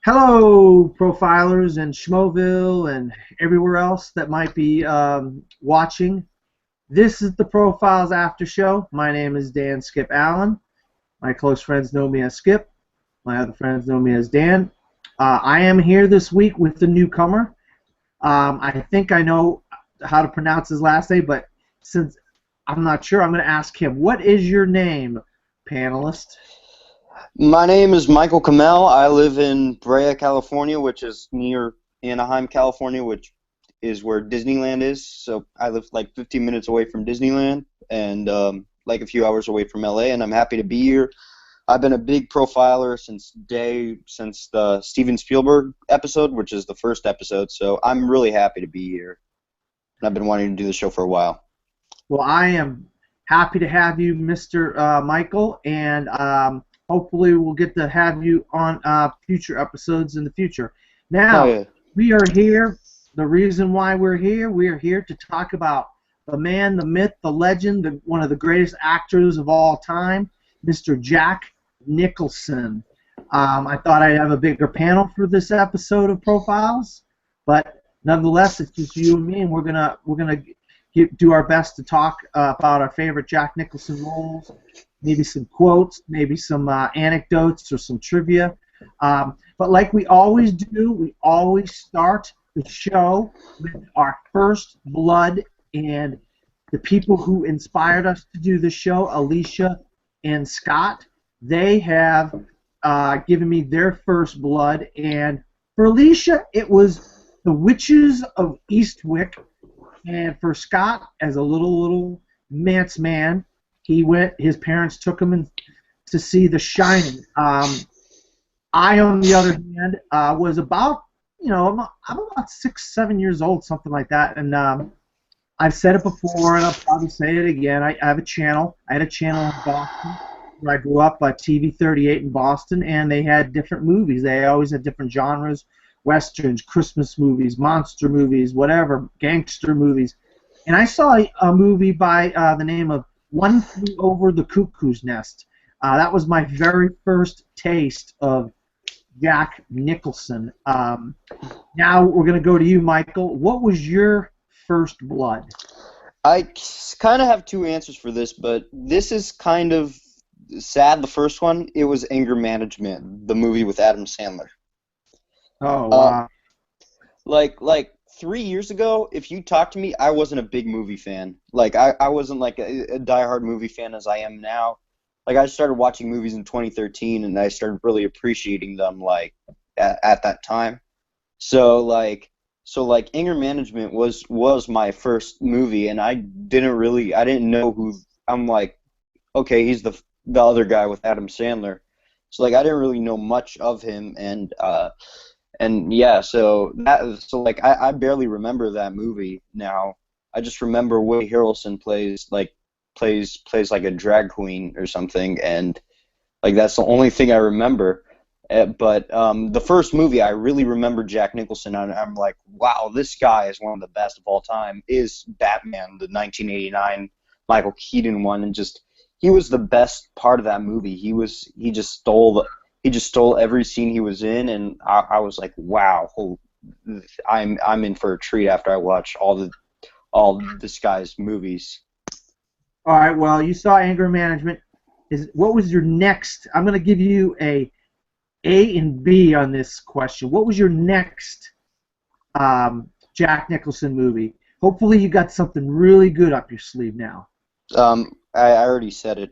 Hello, profilers in Schmoville and everywhere else that might be watching. This is the Profiles After Show. My name is Dan Skip Allen. My close friends know me as Skip. My other friends know me as Dan. I am here this week with the newcomer. I think I know how to pronounce his last name, but since I'm not sure, I'm going to ask him. What is your name, panelist? My name is Michael Kamel. I live in Brea, California, which is near Anaheim, California, which is where Disneyland is. So I live like 15 minutes away from Disneyland and like a few hours away from LA, and I'm happy to be here. I've been a big profiler since the Steven Spielberg episode, which is the first episode. So I'm really happy to be here. And I've been wanting to do the show for a while. Well, I am happy to have you, Mr. Michael, and hopefully we'll get to have you on future episodes in the future. Now, Yeah. we are here. The reason why we are here to talk about the man, the myth, the legend, one of the greatest actors of all time, Mr. Jack Nicholson. I thought I'd have a bigger panel for this episode of Profiles, but nonetheless, it's just you and me, and we're gonna do our best to talk about our favorite Jack Nicholson roles, maybe some quotes, maybe some anecdotes or some trivia. But like we always do, we always start the show with our first blood, and the people who inspired us to do the show, Alicia and Scott, they have given me their first blood. And for Alicia, it was The Witches of Eastwick. And for Scott, as a little man's man, his parents took him to see The Shining. I, on the other hand, was about, I'm about 6, 7 years old, something like that. And I've said it before, and I'll probably say it again. I have a channel. I had a channel in Boston where I grew up, TV 38 in Boston, and they had different movies. They always had different genres. Westerns, Christmas movies, monster movies, whatever, gangster movies. And I saw a movie by the name of One Flew Over the Cuckoo's Nest. That was my very first taste of Jack Nicholson. Now we're going to go to you, Michael. What was your first blood? I kind of have two answers for this, but this is kind of sad, the first one. It was Anger Management, the movie with Adam Sandler. Oh, wow. Like 3 years ago, if you talked to me, I wasn't a big movie fan. I wasn't like a diehard movie fan as I am now. I started watching movies in 2013, and I started really appreciating them at that time. So Anger Management was my first movie, and I didn't know who. I'm like, okay, he's the other guy with Adam Sandler. So I didn't really know much of him, and yeah, I barely remember that movie now. I just remember Woody Harrelson plays like a drag queen or something, and that's the only thing I remember. But the first movie I really remember Jack Nicholson, and I'm like, wow, this guy is one of the best of all time, is Batman, the 1989 Michael Keaton one, and just he was the best part of that movie. He just stole every scene he was in, and I was like, wow, I'm in for a treat after I watch all this guy's movies. All right, well, you saw Anger Management. What was your next? I'm going to give you a and B on this question. What was your next Jack Nicholson movie? Hopefully you got something really good up your sleeve now. I already said it.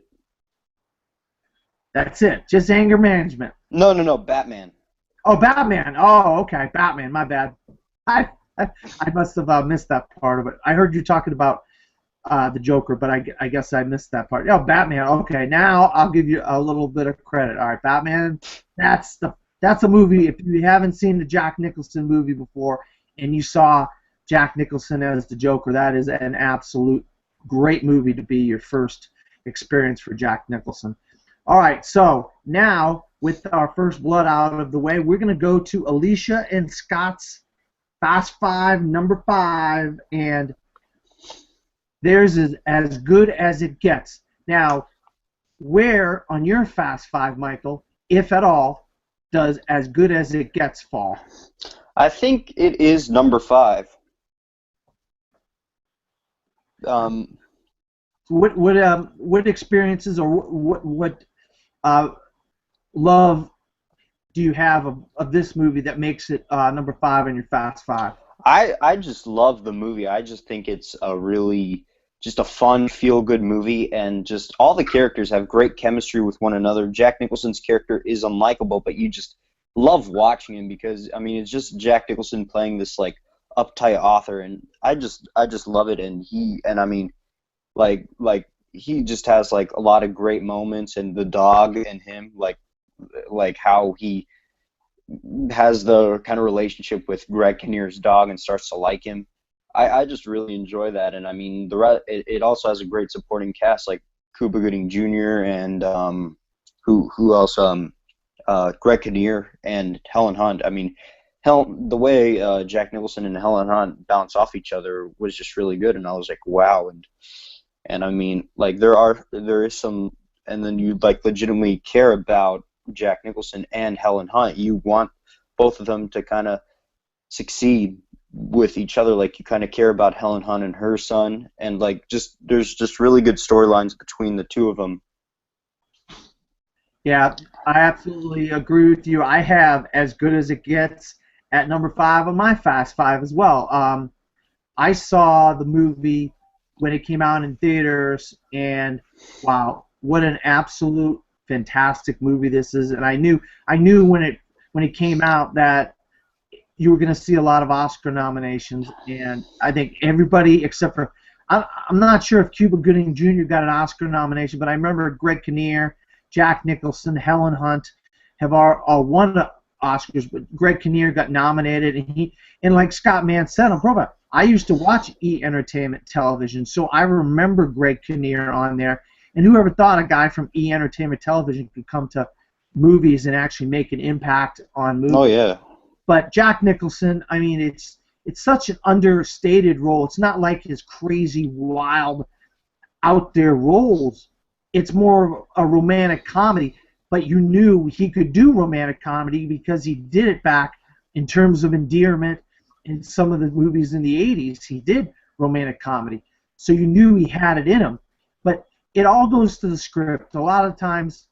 That's it. Just Anger Management. No, Batman. Oh, Batman. Oh, okay, Batman. My bad. I must have missed that part of it. I heard you talking about the Joker, but I guess I missed that part. Oh, Batman. Okay, now I'll give you a little bit of credit. All right, Batman. That's a movie. If you haven't seen the Jack Nicholson movie before, and you saw Jack Nicholson as the Joker, that is an absolute great movie to be your first experience for Jack Nicholson. All right, so now with our first blood out of the way, we're going to go to Alicia and Scott's Fast Five, number 5, and theirs is as good as it gets. Now, where on your Fast Five, Michael, if at all, does As Good as It Gets fall? I think it is number 5. Um, What experiences or what uh, love do you have of this movie that makes it number 5 in your Fast Five? I just love the movie. I just think it's a really just a fun, feel-good movie, and just all the characters have great chemistry with one another. Jack Nicholson's character is unlikable, but you just love watching him because I mean it's just Jack Nicholson playing this like uptight author, and I just love it. And I mean like he just has like a lot of great moments, and the dog and him like how he has the kind of relationship with Greg Kinnear's dog and starts to like him. I just really enjoy that, and I mean it also has a great supporting cast like Cuba Gooding Jr. and who else Greg Kinnear and Helen Hunt. I mean, the way Jack Nicholson and Helen Hunt bounce off each other was just really good, and I was like, wow. And I mean, like there is some, and then you like legitimately care about Jack Nicholson and Helen Hunt. You want both of them to kind of succeed with each other. Like you kind of care about Helen Hunt and her son, and like just there's just really good storylines between the two of them. Yeah, I absolutely agree with you. I have As Good as It Gets at number 5 on my Fast Five as well. I saw the movie when it came out in theaters, and wow, what an absolute fantastic movie this is. And I knew when it came out that you were going to see a lot of Oscar nominations, and I think everybody except for I'm not sure if Cuba Gooding Jr. got an Oscar nomination, but I remember Greg Kinnear, Jack Nicholson, Helen Hunt have all won Oscars, but Greg Kinnear got nominated, and like Scott Mann said on Program, I used to watch E! Entertainment Television, so I remember Greg Kinnear on there, and whoever thought a guy from E! Entertainment Television could come to movies and actually make an impact on movies. Oh yeah. But Jack Nicholson, I mean, it's such an understated role. It's not like his crazy, wild, out there roles. It's more of a romantic comedy, but you knew he could do romantic comedy because he did it back in terms of endearment in some of the movies in the 80s. He did romantic comedy. So you knew he had it in him. But it all goes to the script. A lot of times,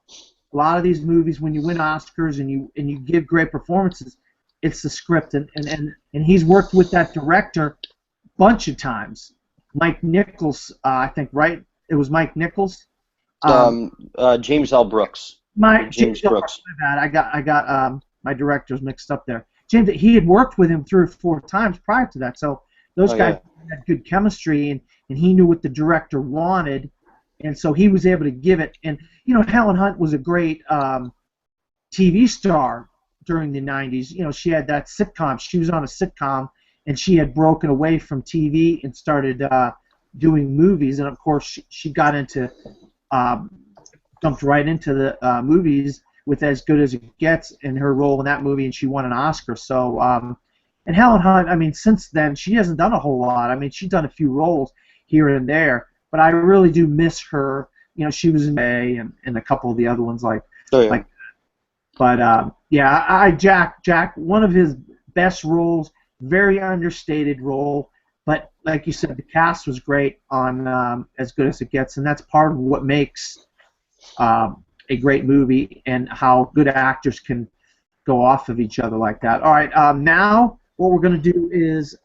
a lot of these movies, when you win Oscars and you give great performances, it's the script. And he's worked with that director a bunch of times. Mike Nichols, I think, right? It was Mike Nichols. James L. Brooks. James Brooks. My bad. I got my directors mixed up there. James, he had worked with him 3 or 4 times prior to that, so those guys had good chemistry, and he knew what the director wanted, and so he was able to give it. And you know, Helen Hunt was a great TV star during the 90s. You know, she had that sitcom. She was on a sitcom, and she had broken away from TV and started doing movies, and of course she got into jumped right into the movies with As Good as It Gets in her role in that movie, and she won an Oscar. So, and Helen Hunt, I mean, since then she hasn't done a whole lot. I mean, she's done a few roles here and there, but I really do miss her. You know, she was in A and a couple of the other ones like. But yeah, Jack, one of his best roles, very understated role. But like you said, the cast was great on As Good as It Gets, and that's part of what makes a great movie and how good actors can go off of each other like that. All right, now what we're going to do is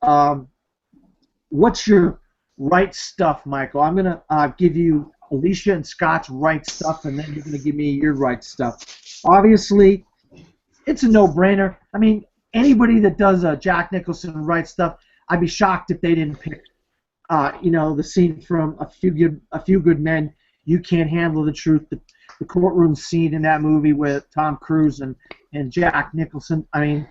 what's your right stuff, Michael? I'm going to give you Alicia and Scott's right stuff, and then you're going to give me your right stuff. Obviously, it's a no-brainer. I mean, anybody that does a Jack Nicholson right stuff, I'd be shocked if they didn't pick, you know, the scene from A Few Good Men. You Can't Handle the Truth. The courtroom scene in that movie with Tom Cruise and Jack Nicholson. I mean,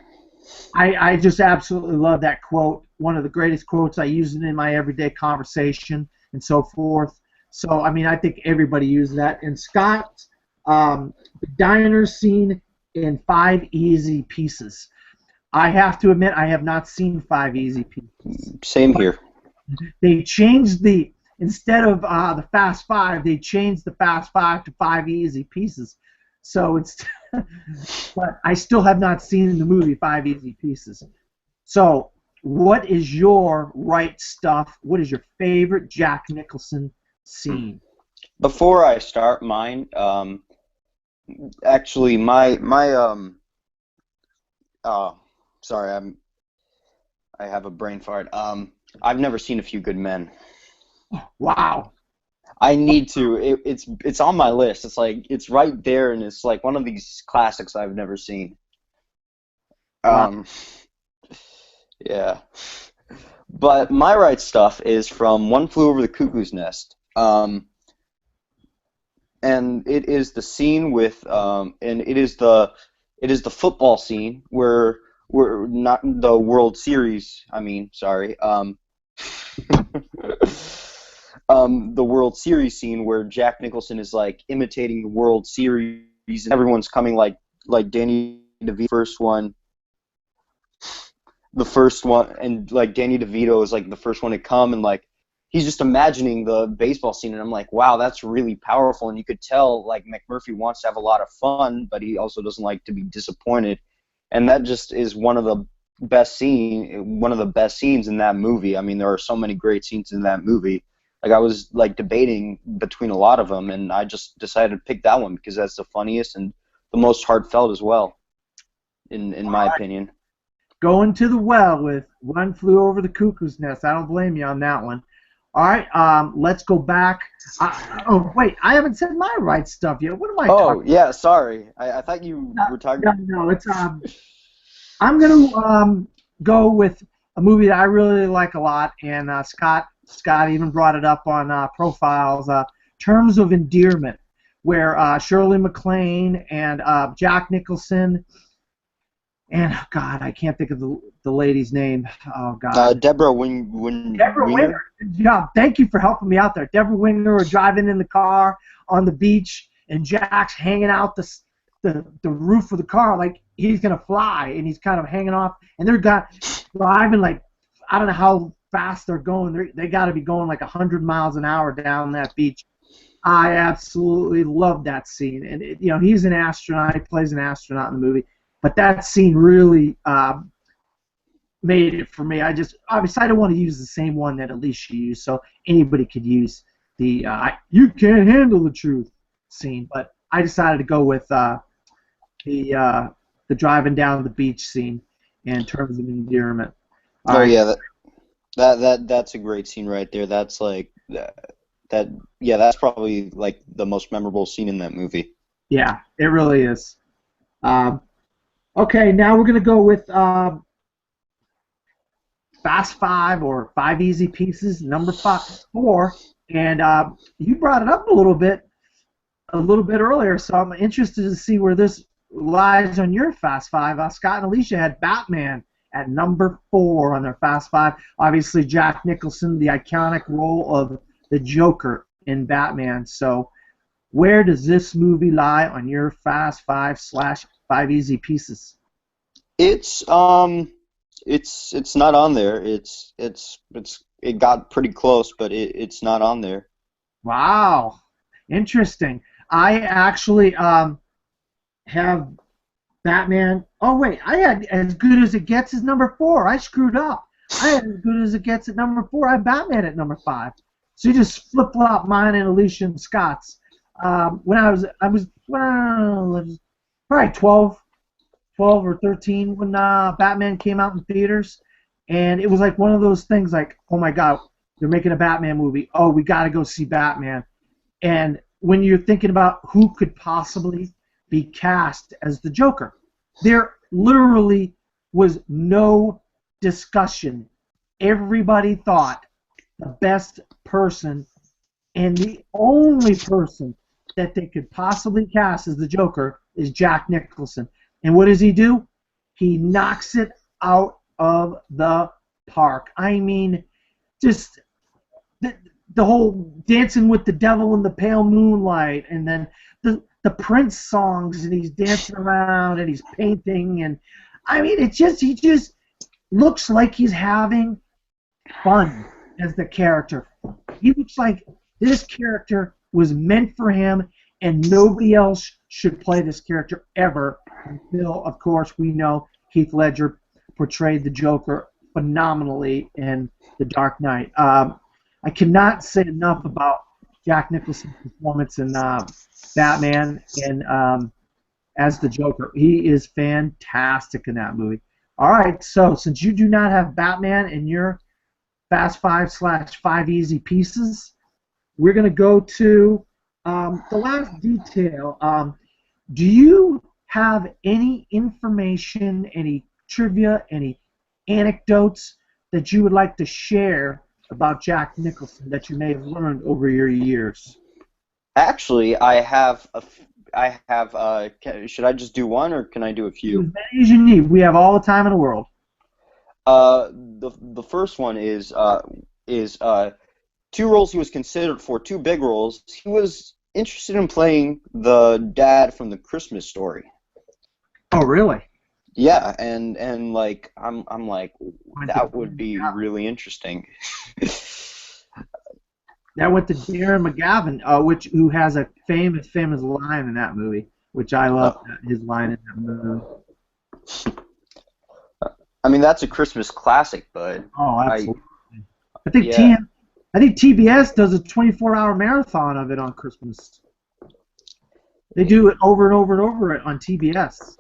I just absolutely love that quote. One of the greatest quotes. I use it in my everyday conversation and so forth. So, I mean, I think everybody uses that. And Scott, the diner scene in 5 Easy Pieces. I have to admit, I have not seen 5 Easy Pieces. Same here. They changed instead of the Fast Five, they changed the Fast Five to 5 Easy Pieces. So it's, but I still have not seen the movie Five Easy Pieces. So, what is your right stuff? What is your favorite Jack Nicholson scene? Before I start mine, actually, oh, sorry, I have a brain fart. I've never seen A Few Good Men. Wow. I need to. It's on my list. It's like it's right there, and it's like one of these classics I've never seen. Wow. Um, yeah. But my right stuff is from One Flew Over the Cuckoo's Nest. And it is the scene with and it is the football scene where we're not the World Series. I mean, sorry. The World Series scene where Jack Nicholson is like imitating the World Series, and everyone's coming like Danny DeVito the first one, and like Danny DeVito is like the first one to come, and like he's just imagining the baseball scene, and I'm like, wow, that's really powerful, and you could tell like McMurphy wants to have a lot of fun, but he also doesn't like to be disappointed, and that just is one of the best scenes in that movie. I mean, there are so many great scenes in that movie. Like I was like debating between a lot of them, and I just decided to pick that one because that's the funniest and the most heartfelt as well, in my opinion. Going to the well with One Flew Over the Cuckoo's Nest. I don't blame you on that one. All right, let's go back. Oh, wait, I haven't said my right stuff yet. What am I Oh, talking yeah, sorry. I thought you about? were talking. No, it's I'm gonna go with a movie that I really like a lot, and Scott even brought it up on profiles. Terms of Endearment, where Shirley MacLaine and Jack Nicholson and oh God, I can't think of the lady's name. Oh God. Deborah Deborah Winger. Winger. Yeah, thank you for helping me out there. Deborah Winger were driving in the car on the beach, and Jack's hanging out the roof of the car like he's gonna fly, and he's kind of hanging off, and they're driving like I don't know how fast they're going. They got to be going like 100 miles an hour down that beach. I absolutely love that scene, and he's an astronaut. He plays an astronaut in the movie, but that scene really made it for me. Obviously I don't want to use the same one that Alicia used, so anybody could use the "you can't handle the truth" scene, but I decided to go with the driving down the beach scene in Terms of Endearment. All Oh right. yeah, that's a great scene right there. That's like that. Yeah, that's probably like the most memorable scene in that movie. Yeah, it really is. Okay, now we're gonna go with Fast Five or Five Easy Pieces, number 4, and you brought it up a little bit earlier, so I'm interested to see where this lies on your Fast Five. Scott and Alicia had Batman at number 4 on their Fast Five. Obviously, Jack Nicholson, the iconic role of the Joker in Batman. So, where does this movie lie on your Fast Five / Five Easy Pieces? It's not on there. It got pretty close, but it's not on there. Wow, interesting. I actually have Batman. Oh wait, I had As Good as It Gets as number 4. I screwed up. I had As Good as It Gets at number 4. I have Batman at number 5. So you just flip flop mine and Alicia and Scott's. When I was probably 12 or 13 when Batman came out in theaters, and it was like one of those things like, oh my God, they're making a Batman movie. Oh, we got to go see Batman. And when you're thinking about who could possibly be cast as the Joker, there literally was no discussion. Everybody thought the best person and the only person that they could possibly cast as the Joker is Jack Nicholson. And what does he do? He knocks it out of the park. I mean, just the whole Dancing with the Devil in the Pale Moonlight, and then the Prince songs, and he's dancing around and he's painting, and I mean, he just looks like he's having fun as the character. He looks like this character was meant for him, and nobody else should play this character ever until, of course, we know Heath Ledger portrayed the Joker phenomenally in The Dark Knight. I cannot say enough about Jack Nicholson's performance in Batman and as the Joker. He is fantastic in that movie. All right, so since you do not have Batman in your Fast 5/5 Easy Pieces, we're going to go to the last detail. Do you have any information, any trivia, any anecdotes that you would like to share about Jack Nicholson that you may have learned over your years? Actually, should I just do one, or can I do a few? As many as you need. We have all the time in the world. The first one is two roles he was considered for, two big roles. He was interested in playing the dad from The Christmas Story. Oh, really? Yeah, and like I'm like, that would be really interesting. That went to Darren McGavin, who has a famous line in that movie, which I love his line in that movie. I mean, that's a Christmas classic, bud. Oh, absolutely. I think TBS does a 24-hour marathon of it on Christmas. They do it over and over and over on TBS.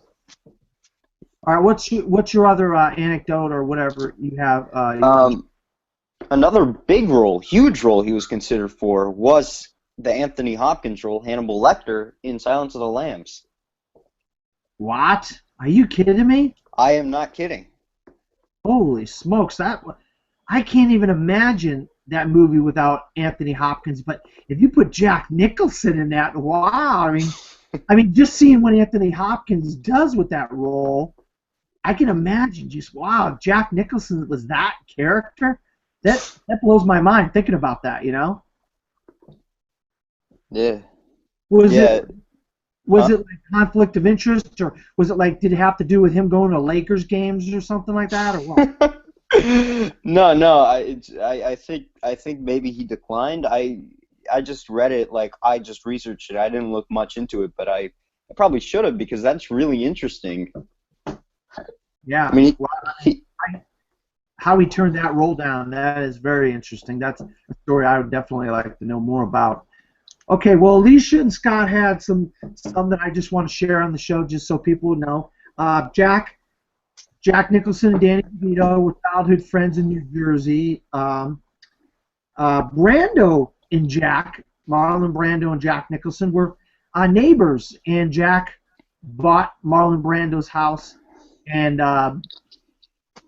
All right, what's your other anecdote or whatever you have? Another big role, huge role he was considered for was the Anthony Hopkins role, Hannibal Lecter, in Silence of the Lambs. What? Are you kidding me? I am not kidding. Holy smokes! I can't even imagine that movie without Anthony Hopkins. But if you put Jack Nicholson in that, wow! I mean, just seeing what Anthony Hopkins does with that role, I can imagine just wow. Jack Nicholson was that character. That blows my mind thinking about that. You know? Yeah. Was it like conflict of interest, or was it like, did it have to do with him going to Lakers games or something like that, or what? No. I think maybe he declined. I just read it, like I just researched it. I didn't look much into it, but I probably should have, because that's really interesting. Yeah. I mean, how he turned that role down, that is very interesting. That's a story I would definitely like to know more about. Okay, well, Alicia and Scott had some that I just want to share on the show, just so people would know. Jack Nicholson and Danny DeVito were childhood friends in New Jersey. Brando and Marlon Brando and Jack Nicholson were neighbors, and Jack bought Marlon Brando's house and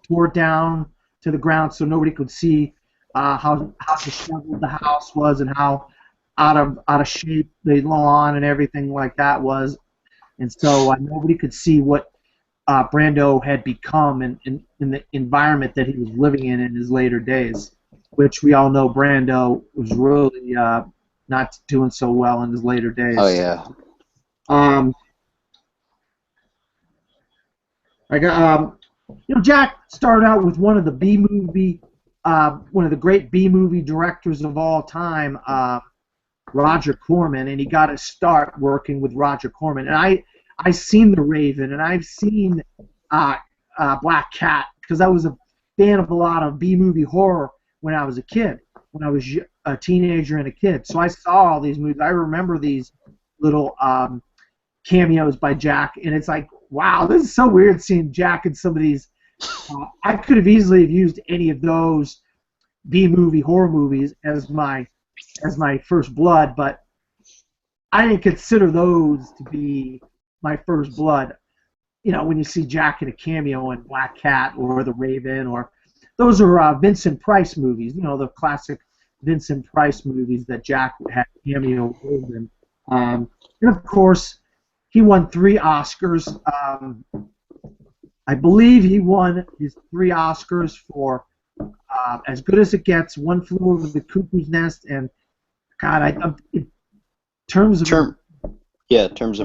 tore it down to the ground so nobody could see how disheveled the house was and how out of shape the lawn and everything like that was, and so nobody could see what Brando had become in the environment that he was living in his later days, which we all know Brando was really not doing so well in his later days. Oh yeah. Jack started out with one of the great B movie directors of all time, Roger Corman, and he got his start working with Roger Corman. And I've seen The Raven, and I've seen Black Cat, because I was a fan of a lot of B-movie horror when I was a kid, when I was a teenager and a kid. So I saw all these movies. I remember these little cameos by Jack, and it's like, wow, this is so weird seeing Jack in some of these. I could have easily have used any of those B-movie horror movies as my first blood, but I didn't consider those to be my first blood. You know, when you see Jack in a cameo in Black Cat or The Raven, or those are Vincent Price movies. You know, the classic Vincent Price movies that Jack had cameo roles in. And of course, he won 3 Oscars. I believe he won his 3 Oscars for As Good as It Gets, One Flew Over the Cuckoo's Nest, and God, Terms of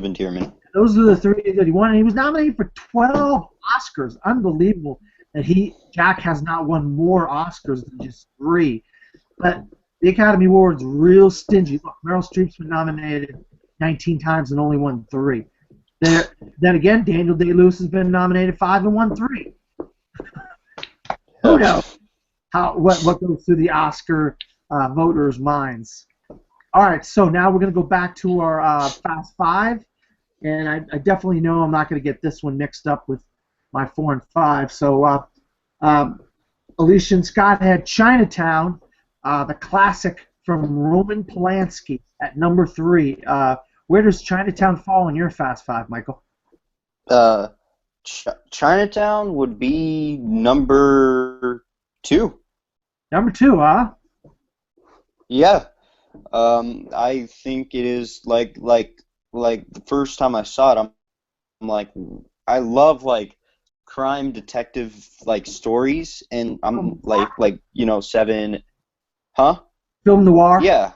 Endearment. Those are the 3 that he won, and he was nominated for 12 Oscars. Unbelievable that Jack has not won more Oscars than just 3. But the Academy Awards real stingy. Look, Meryl Streep's been nominated 19 times and only won 3. Then again, Daniel Day-Lewis has been nominated 5 and won 3. Who knows what goes through the Oscar voters' minds? All right, so now we're going to go back to our Fast 5, and I definitely know I'm not going to get this one mixed up with my 4 and 5. So Alicia and Scott had Chinatown, the classic from Roman Polanski at number 3. Where does Chinatown fall in your Fast 5, Michael? Chinatown would be number 2. Number 2, huh? Yeah. I think it is like the first time I saw it, I'm like, I love like crime detective like stories, and I'm like Seven, huh? Film noir. Yeah,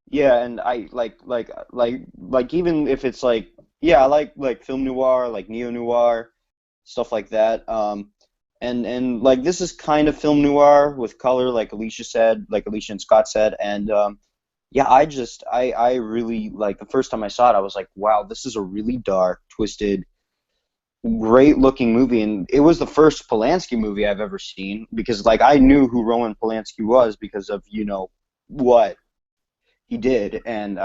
yeah, and I like even if it's like, yeah, I like film noir, like neo noir, stuff like that. And like this is kind of film noir with color, like Alicia and Scott said, and yeah, I really like the first time I saw it, I was like, wow, this is a really dark, twisted, great looking movie, and it was the first Polanski movie I've ever seen because like I knew who Roman Polanski was because of what he did, and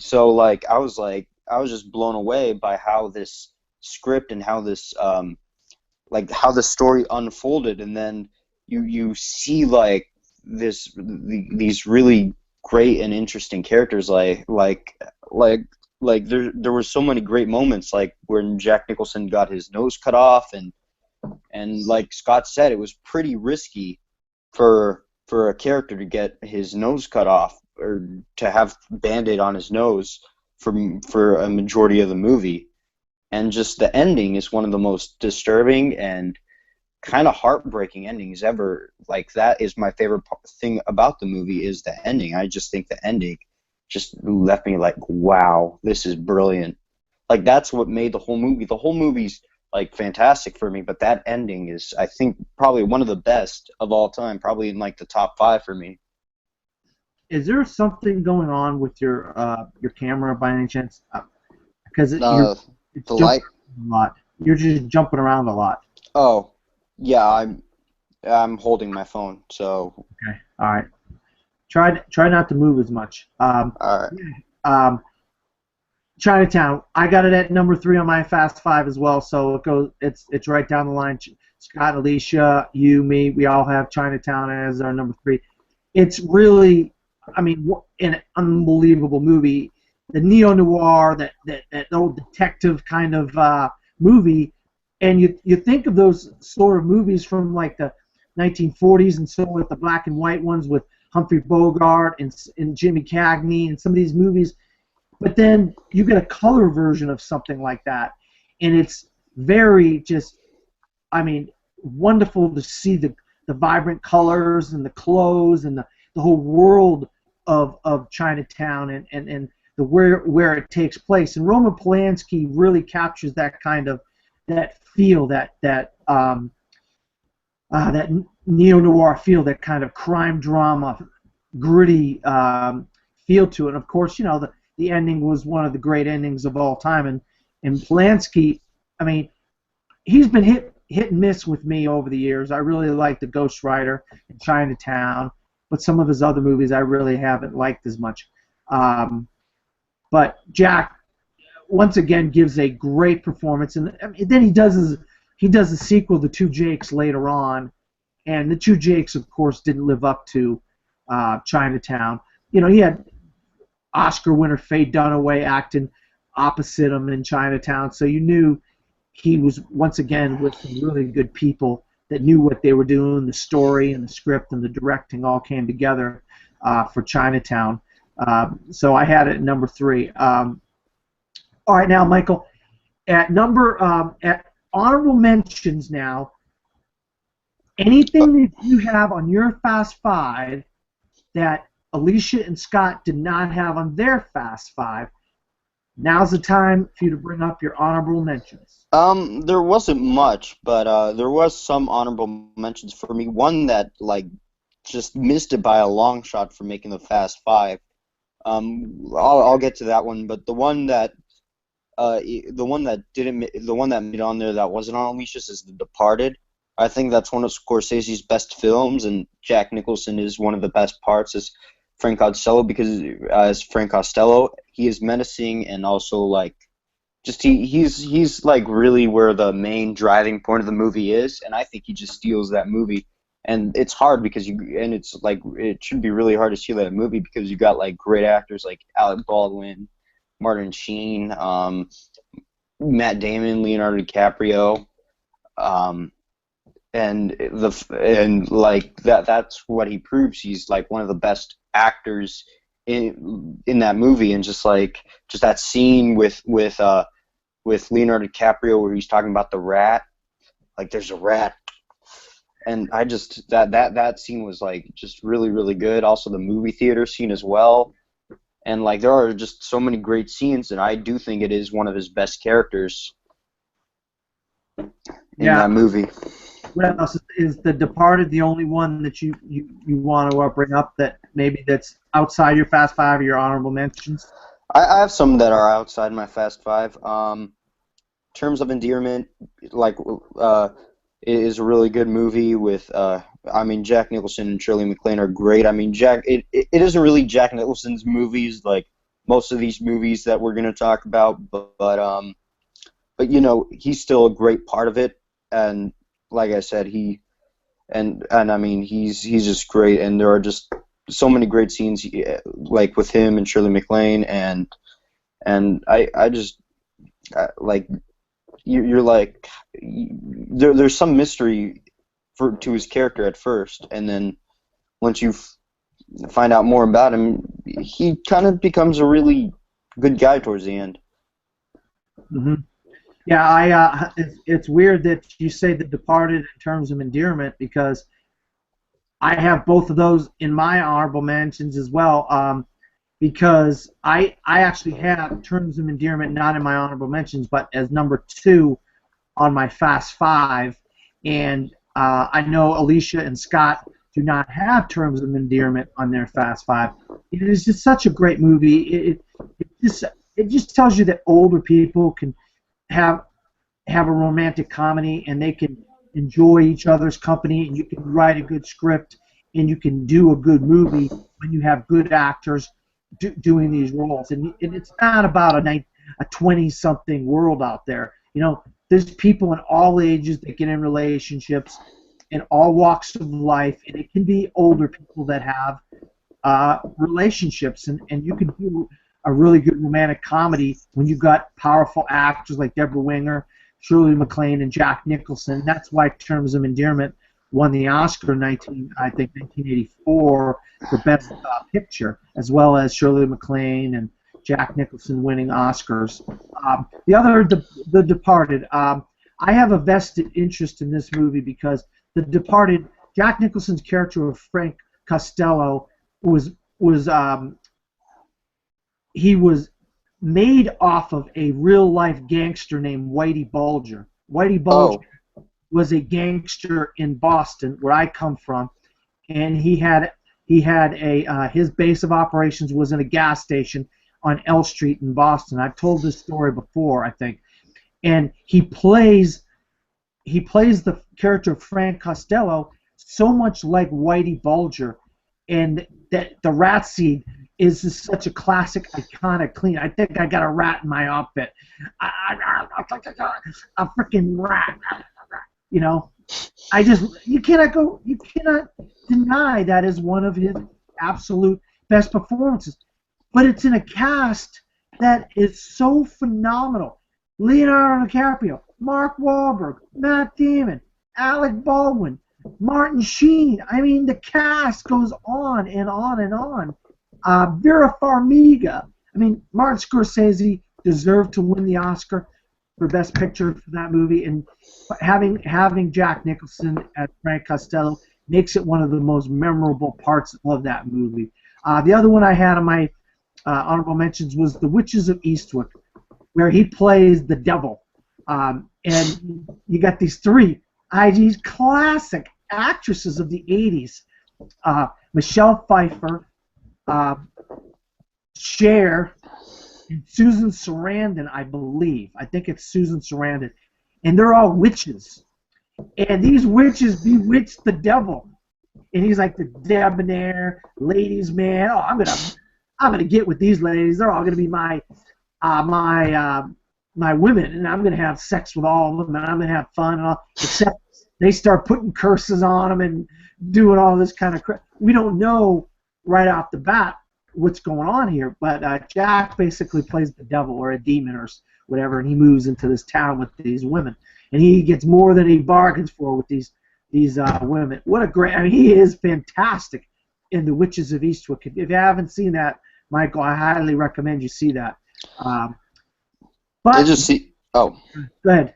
so like I was just blown away by how this script and how this like how the story unfolded, and then you see like these really great and interesting characters like there were so many great moments like when Jack Nicholson got his nose cut off, and like Scott said, it was pretty risky for a character to get his nose cut off or to have Band-Aid on his nose for a majority of the movie. And just the ending is one of the most disturbing and kind of heartbreaking endings ever. Like that is my favorite thing about the movie is the ending. I just think the ending just left me like, wow, this is brilliant. Like that's what made the whole movie. The whole movie's like fantastic for me, but that ending is, I think, probably one of the best of all time. Probably in like the top 5 for me. Is there something going on with your camera by any chance? Because it's The light. jumping a lot. You're just jumping around a lot. Oh, yeah, I'm holding my phone, so. Okay. All right. Try not to move as much. All right. Chinatown. I got it at number 3 on my Fast 5 as well. So it's right down the line. Scott, Alicia, you, me, we all have Chinatown as our number 3. It's really, I mean, an unbelievable movie. The neo noir, that old detective kind of movie, and you think of those sort of movies from like the 1940s, and so with the black and white ones with Humphrey Bogart and Jimmy Cagney and some of these movies, but then you get a color version of something like that, and it's very just, I mean, wonderful to see the vibrant colors and the clothes and the whole world of Chinatown and the where it takes place. And Roman Polanski really captures that kind of that feel, that neo-noir feel, that kind of crime drama, gritty feel to it. And of course, the ending was one of the great endings of all time. And Polanski, I mean, he's been hit and miss with me over the years. I really like The Ghost Rider and Chinatown, but some of his other movies I really haven't liked as much. But Jack, once again, gives a great performance, and then he does a sequel, The Two Jakes, later on, and The Two Jakes, of course, didn't live up to Chinatown. He had Oscar winner Faye Dunaway acting opposite him in Chinatown, so you knew he was once again with some really good people that knew what they were doing. The story and the script and the directing all came together for Chinatown. So I had it at number 3. All right, now, Michael, at honorable mentions now, anything that you have on your Fast 5 that Alicia and Scott did not have on their Fast 5, now's the time for you to bring up your honorable mentions. There wasn't much, but there was some honorable mentions for me. One that like just missed it by a long shot for making the Fast 5 I'll get to that one, but the one that made on there that wasn't on Alicia's is The Departed. I think that's one of Scorsese's best films, and Jack Nicholson is one of the best parts as Frank Costello because as Frank Costello, he is menacing and also like just he's like really where the main driving point of the movie is, and I think he just steals that movie. And it's hard because it's like it should be really hard to steal that movie because you got like great actors like Alec Baldwin, Martin Sheen, Matt Damon, Leonardo DiCaprio, um, and like that's what he proves. He's like one of the best actors in that movie, and just that scene with Leonardo DiCaprio where he's talking about the rat, like there's a rat, and I just that scene was like just really good. Also the movie theater scene as well, and like there are just so many great scenes, and I do think it is one of his best characters in Yeah. that movie. What else is The Departed the only one that you want to bring up that maybe that's outside your Fast Five or your honorable mentions? I have some that are outside my Fast Five. Terms of Endearment, like it is a really good movie with I mean Jack Nicholson and Shirley MacLaine are great. I mean it isn't really Jack Nicholson's movies like most of these movies that we're gonna talk about, but you know he's still a great part of it, and like I said and I mean he's just great, and there are just so many great scenes like with him and Shirley MacLaine, and I just like you're like there's some mystery to his character at first, and then once you find out more about him, he kind of becomes a really good guy towards the end. Hmm. Yeah, it's weird that you say The Departed in terms of endearment because I have both of those in my honorable mentions as well. Because I actually have Terms of Endearment not in my honorable mentions, but as number 2 on my Fast Five, and I know Alicia and Scott do not have Terms of Endearment on their Fast Five. It is just such a great movie. It just tells you that older people can have a romantic comedy and they can enjoy each other's company, and you can write a good script and you can do a good movie when you have good actors doing these roles. And it's not about a 20-something world out there. You know, there's people in all ages that get in relationships in all walks of life, and it can be older people that have relationships, and you can do a really good romantic comedy when you've got powerful actors like Deborah Winger, Shirley MacLaine, and Jack Nicholson. That's why Terms of Endearment won the Oscar in 1984 for Best Picture, as well as Shirley MacLaine and Jack Nicholson winning Oscars. The Departed. I have a vested interest in this movie because The Departed, Jack Nicholson's character of Frank Costello was he was made off of a real life gangster named Whitey Bulger. Whitey Bulger was a gangster in Boston, where I come from, and he had a his base of operations was in a gas station on L Street in Boston. I've told this story before, I think, and he plays the character of Frank Costello so much like Whitey Bulger, and that the rat seed is just such a classic, iconic clean. I think I got a rat in my outfit. A freaking rat. You know, you cannot deny that is one of his absolute best performances. But it's in a cast that is so phenomenal. Leonardo DiCaprio, Mark Wahlberg, Matt Damon, Alec Baldwin, Martin Sheen. I mean, the cast goes on and on and on. Vera Farmiga. I mean, Martin Scorsese deserved to win the Oscar for Best Picture for that movie, and having Jack Nicholson as Frank Costello makes it one of the most memorable parts of that movie. The other one I had on my honorable mentions was The Witches of Eastwick, where he plays the devil. And you got these these classic actresses of the 80s. Michelle Pfeiffer, Cher, and Susan Sarandon, I believe. I think it's Susan Sarandon. And they're all witches. And these witches bewitch the devil. And he's like the debonair ladies' man. Oh, I'm gonna get with these ladies. They're all gonna be my women, and I'm gonna have sex with all of them, and I'm gonna have fun. And all, except they start putting curses on them and doing all this kind of crap. We don't know right off the bat what's going on here, but Jack basically plays the devil or a demon or whatever, and he moves into this town with these women, and he gets more than he bargains for with these women. What a great! I mean, he is fantastic in The Witches of Eastwick. If you haven't seen that, Michael, I highly recommend you see that. But it just go ahead.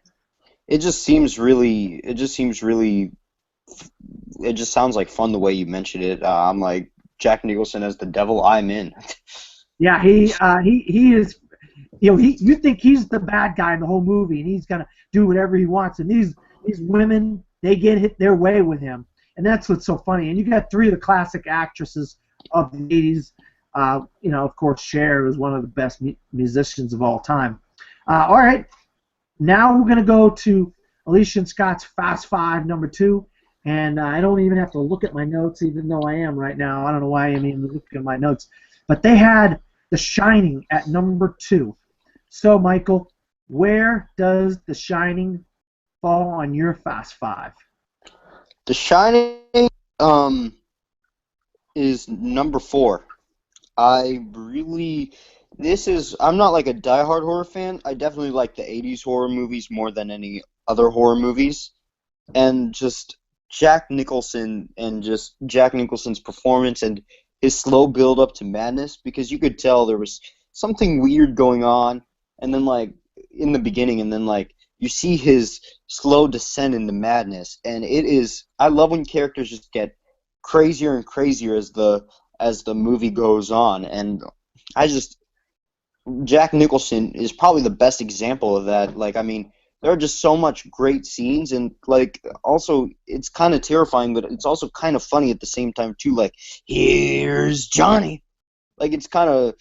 It just seems really. It just sounds like fun the way you mentioned it. I'm like Jack Nicholson as the devil. I'm in. Yeah, he is. You know, you think he's the bad guy in the whole movie, and he's gonna do whatever he wants. And these women, they get hit their way with him, and that's what's so funny. And you got three of the classic actresses of the '80s. You know, of course, Cher was one of the best musicians of all time. All right, now we're gonna go to Alicia and Scott's Fast Five #2, and I don't even have to look at my notes, even though I am right now. I don't know why I'm even looking at my notes, but they had The Shining at #2. So, Michael, where does The Shining fall on your Fast Five? The Shining is #4. I'm not like a diehard horror fan. I definitely like the 80s horror movies more than any other horror movies. And just Jack Nicholson's performance and his slow build up to madness, because you could tell there was something weird going on, and then like in the beginning, and then like you see his slow descent into madness, and I love when characters just get crazier and crazier as the movie goes on, and Jack Nicholson is probably the best example of that. Like, I mean, there are just so much great scenes, and like also it's kind of terrifying, but it's also kind of funny at the same time too. Like, here's Johnny. Like, he kind of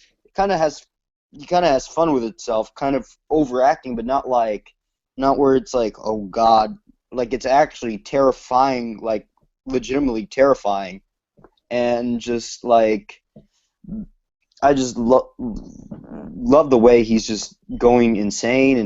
has fun with itself, kind of overacting, but not where it's like, oh God, like it's actually terrifying, like legitimately terrifying, and just like I just love the way he's just going insane,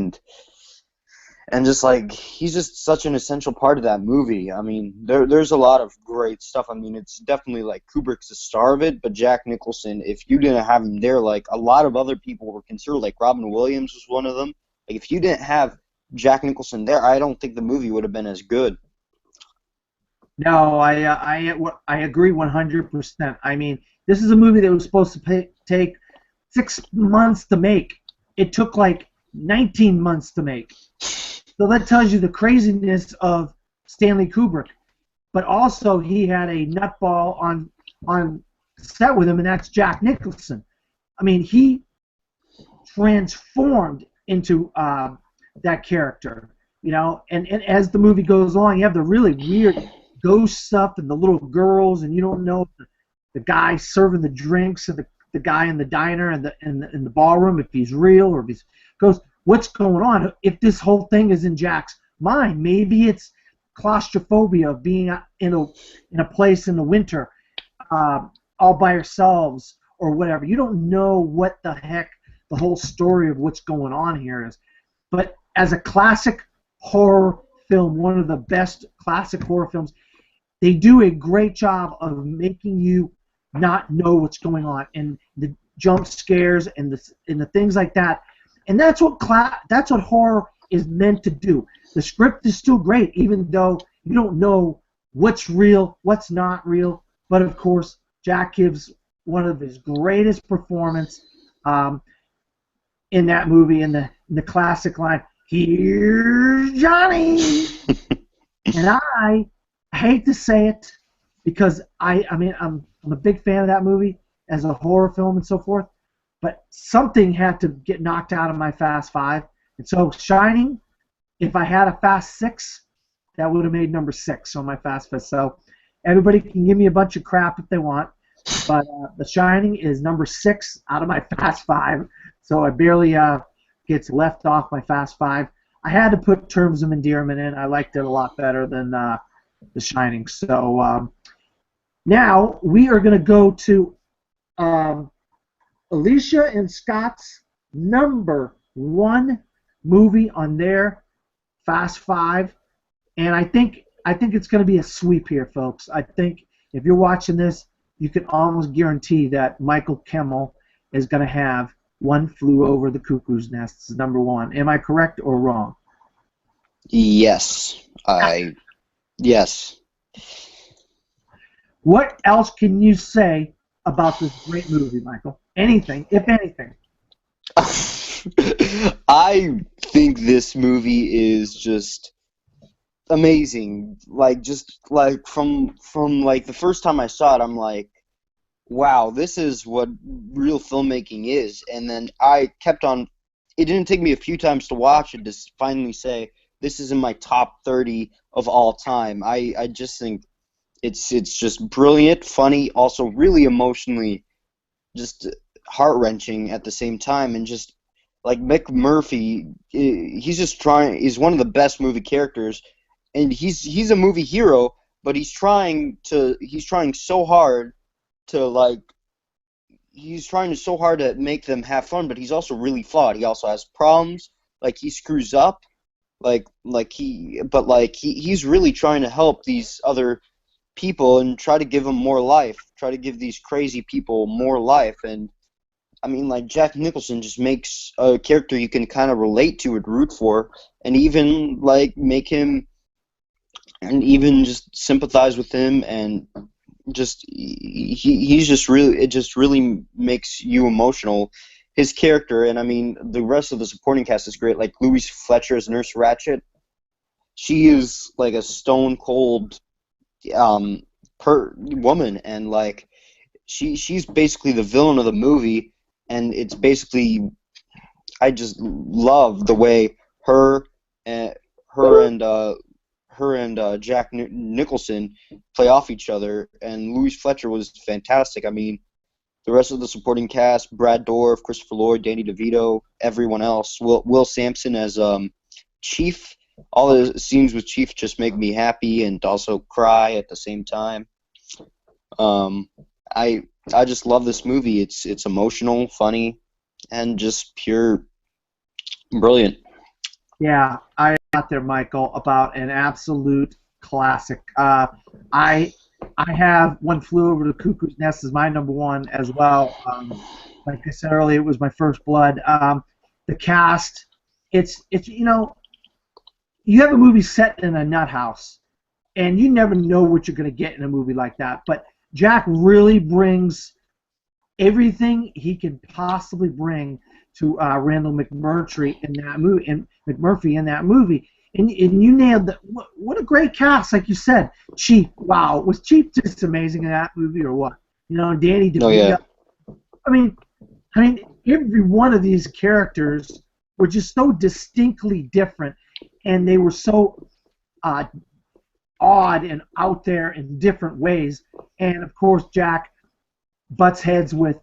and just like he's just such an essential part of that movie. I mean, there's a lot of great stuff. I mean, it's definitely like Kubrick's the star of it, but Jack Nicholson, if you didn't have him there, like a lot of other people were considered, like Robin Williams was one of them. Like, if you didn't have Jack Nicholson there, I don't think the movie would have been as good. No, I agree 100%. I mean, this is a movie that was supposed to take 6 months to make. It took like 19 months to make. So that tells you the craziness of Stanley Kubrick. But also, he had a nutball on set with him, and that's Jack Nicholson. I mean, he transformed into that character, you know. And as the movie goes along, you have the really weird ghost stuff and the little girls, and you don't know if the guy serving the drinks and the guy in the diner and in the ballroom, if he's real or if he's ghost. What's going on? If this whole thing is in Jack's mind, maybe it's claustrophobia of being in a place in the winter, all by yourselves or whatever. You don't know what the heck the whole story of what's going on here is. But as a classic horror film, one of the best classic horror films, they do a great job of making you not know what's going on, and the jump scares and the things like that. And that's what horror is meant to do. The script is still great, even though you don't know what's real, what's not real. But of course, Jack gives one of his greatest performances in that movie, in the classic line, "Here's Johnny." And I hate to say it, because I mean I'm a big fan of that movie as a horror film and so forth. But something had to get knocked out of my Fast Five. And so Shining, if I had a Fast Six, that would have made #6 on my Fast Five. So everybody can give me a bunch of crap if they want. but The Shining is number 6 out of my Fast Five, so it barely gets left off my Fast Five. I had to put Terms of Endearment in. I liked it a lot better than The Shining. So now we are going to go to um, Alicia and Scott's number 1 movie on their Fast Five, and I think it's going to be a sweep here, folks. I think if you're watching this, you can almost guarantee that Michael Kimmel is going to have One Flew Over the Cuckoo's Nest as number 1. Am I correct or wrong? Yes. Yes. What else can you say about this great movie, Michael? Anything, if anything. I think this movie is just amazing. Like just like from like the first time I saw it, I'm like, wow, this is what real filmmaking is. And then I kept on. It didn't take me a few times to watch it to finally say this is in my top 30 of all time. I just think it's just brilliant, funny, also really emotionally, just heart-wrenching at the same time, and just like Mick Murphy, he's one of the best movie characters, and he's a movie hero, but he's trying so hard to make them have fun, but he's also really flawed. He also has problems, like he screws up, he's really trying to help these other people and try to give them more life, try to give these crazy people more life. And I mean, like, Jack Nicholson just makes a character you can kind of relate to and root for, and even like make him, and even just sympathize with him, and just he's just really, it just really makes you emotional, his character. And I mean, the rest of the supporting cast is great. Like Louise Fletcher as Nurse Ratched, she is like a stone cold woman, and like she's basically the villain of the movie, and it's basically, I just love the way her and Jack Nicholson play off each other, and Louise Fletcher was fantastic. I mean, the rest of the supporting cast, Brad Dourif, Christopher Lloyd, Danny DeVito, everyone else, Will Sampson as Chief. All the scenes with Chief just make me happy and also cry at the same time. I just love this movie. It's emotional, funny, and just pure brilliant. Yeah, I got there, Michael, about an absolute classic. I have One Flew Over the Cuckoo's Nest as my number 1 as well. Like I said earlier, it was my first blood. The cast, it's you have a movie set in a nut house, and you never know what you're going to get in a movie like that. But Jack really brings everything he can possibly bring to Randall McMurtry in that movie, and McMurphy in that movie. And you nailed that. What a great cast, like you said. Chief, wow, was Chief just amazing in that movie, or what? Danny DeVito. Oh yeah. I mean, every one of these characters were just so distinctly different, and they were so odd and out there in different ways. And of course, Jack butts heads with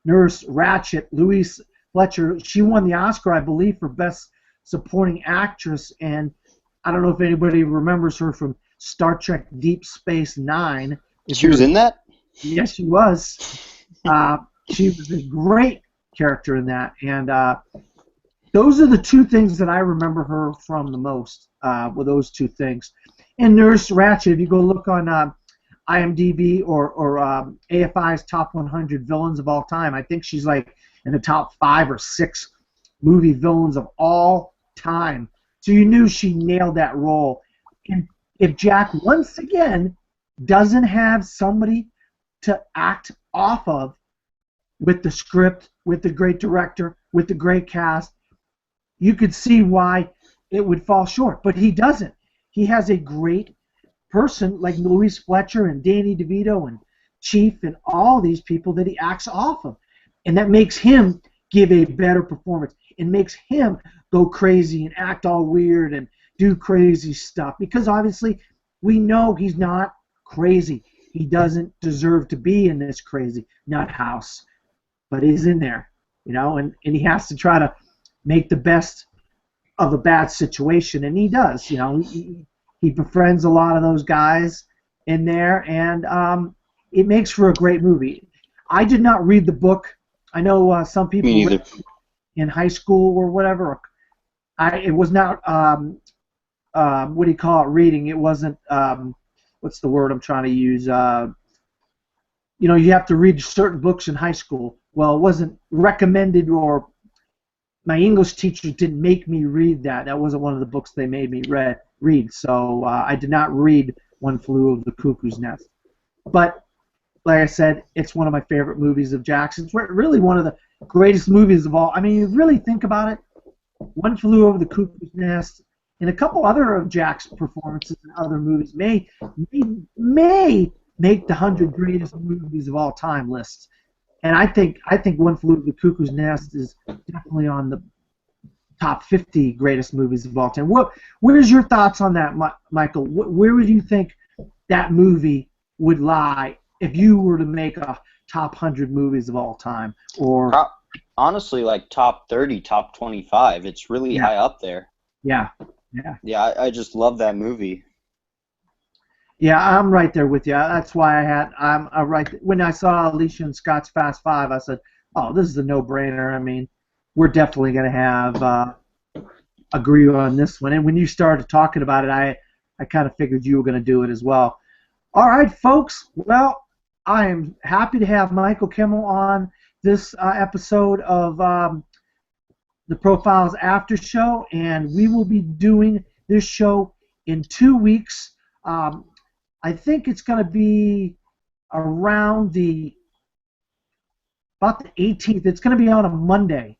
Nurse Ratched. Louise Fletcher, she won the Oscar, I believe, for Best Supporting Actress, and I don't know if anybody remembers her from Star Trek Deep Space Nine. She was in that? Yes, she was. She was a great character in that, and those are the 2 things that I remember her from the most, were those 2 things. And Nurse Ratched, if you go look on IMDb or AFI's Top 100 Villains of All Time, I think she's like in the top 5 or 6 movie villains of all time. So you knew she nailed that role. And if Jack, once again, doesn't have somebody to act off of with the script, with the great director, with the great cast, you could see why it would fall short. But he doesn't. He has a great person like Louise Fletcher and Danny DeVito and Chief and all these people that he acts off of. And that makes him give a better performance. It makes him go crazy and act all weird and do crazy stuff. Because obviously we know he's not crazy. he doesn't deserve to be in this crazy nut house, but he's in there, and he has to try to make the best of a bad situation, and he does. He befriends a lot of those guys in there, and it makes for a great movie. I did not read the book. I know some people Me read neither. it in high school or whatever. It was not what do you call it? Reading. It wasn't. What's the word I'm trying to use? You have to read certain books in high school. Well, it wasn't recommended, or my English teachers didn't make me read that. That wasn't one of the books they made me read. So I did not read One Flew Over the Cuckoo's Nest. But like I said, it's one of my favorite movies of Jackson's. Really one of the greatest movies of all. I mean, you really think about it. One Flew Over the Cuckoo's Nest and a couple other of Jack's performances in other movies may make the 100 greatest movies of all time list. And I think One Flew Over the Cuckoo's Nest is definitely on the top 50 greatest movies of all time. Where's your thoughts on that, Michael? Where would you think that movie would lie if you were to make a top 100 movies of all time? Or honestly, like top 30, top 25. It's really high up there. Yeah. Yeah, I just love that movie. Yeah, I'm right there with you. That's why I'm right. When I saw Alicia and Scott's Fast Five, I said, "Oh, this is a no-brainer." I mean, we're definitely going to have agree on this one. And when you started talking about it, I kind of figured you were going to do it as well. All right, folks. Well, I am happy to have Michael Kimmel on this episode of the Profiles After Show, and we will be doing this show in 2 weeks. I think it's going to be around about the 18th. It's going to be on a Monday.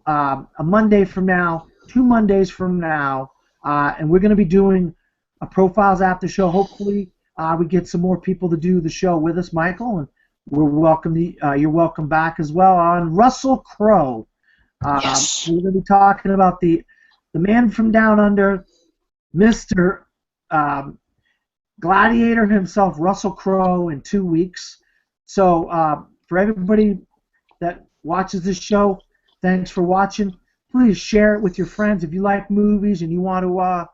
A Monday from now, 2 Mondays from now, and we're going to be doing a Profiles After Show. Hopefully, we get some more people to do the show with us, Michael, and you're welcome back as well on Russell Crowe. Yes. We're going to be talking about the man from down under, Mr. Gladiator himself, Russell Crowe, in 2 weeks. So for everybody that watches this show, thanks for watching. Please share it with your friends if you like movies and you want to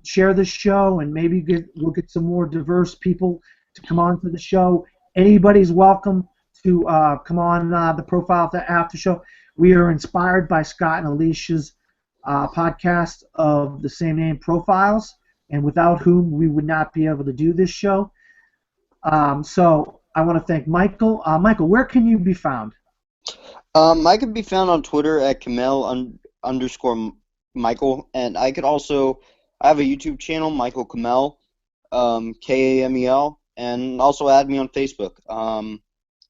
share this show, and maybe we'll get some more diverse people to come on to the show. Anybody's welcome to come on the Profile After Show. We are inspired by Scott and Alicia's podcast of the same name, Profiles, and without whom we would not be able to do this show. So I want to thank Michael. Michael, where can you be found? I could be found on Twitter at Kamel _Michael, and I have a YouTube channel, Michael Kamel, Kamel, and also add me on Facebook.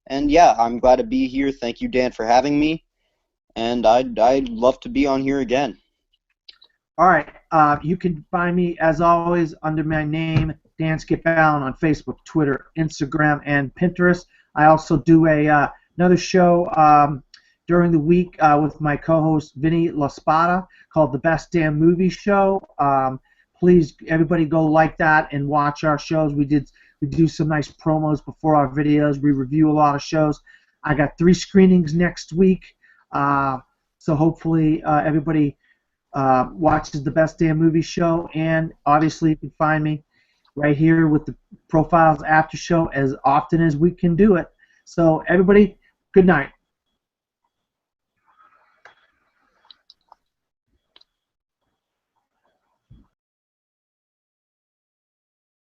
And yeah, I'm glad to be here. Thank you, Dan, for having me, and I'd love to be on here again. All right. You can find me, as always, under my name, Dan Skip Allen, on Facebook, Twitter, Instagram, and Pinterest. I also do another show during the week with my co-host, Vinny LaSpada, called The Best Damn Movie Show. Please, everybody, go like that and watch our shows. We do some nice promos before our videos. We review a lot of shows. I got 3 screenings next week, so hopefully everybody watches The Best Damn Movie Show, and obviously you can find me right here with the Profiles After Show as often as we can do it. So everybody, good night.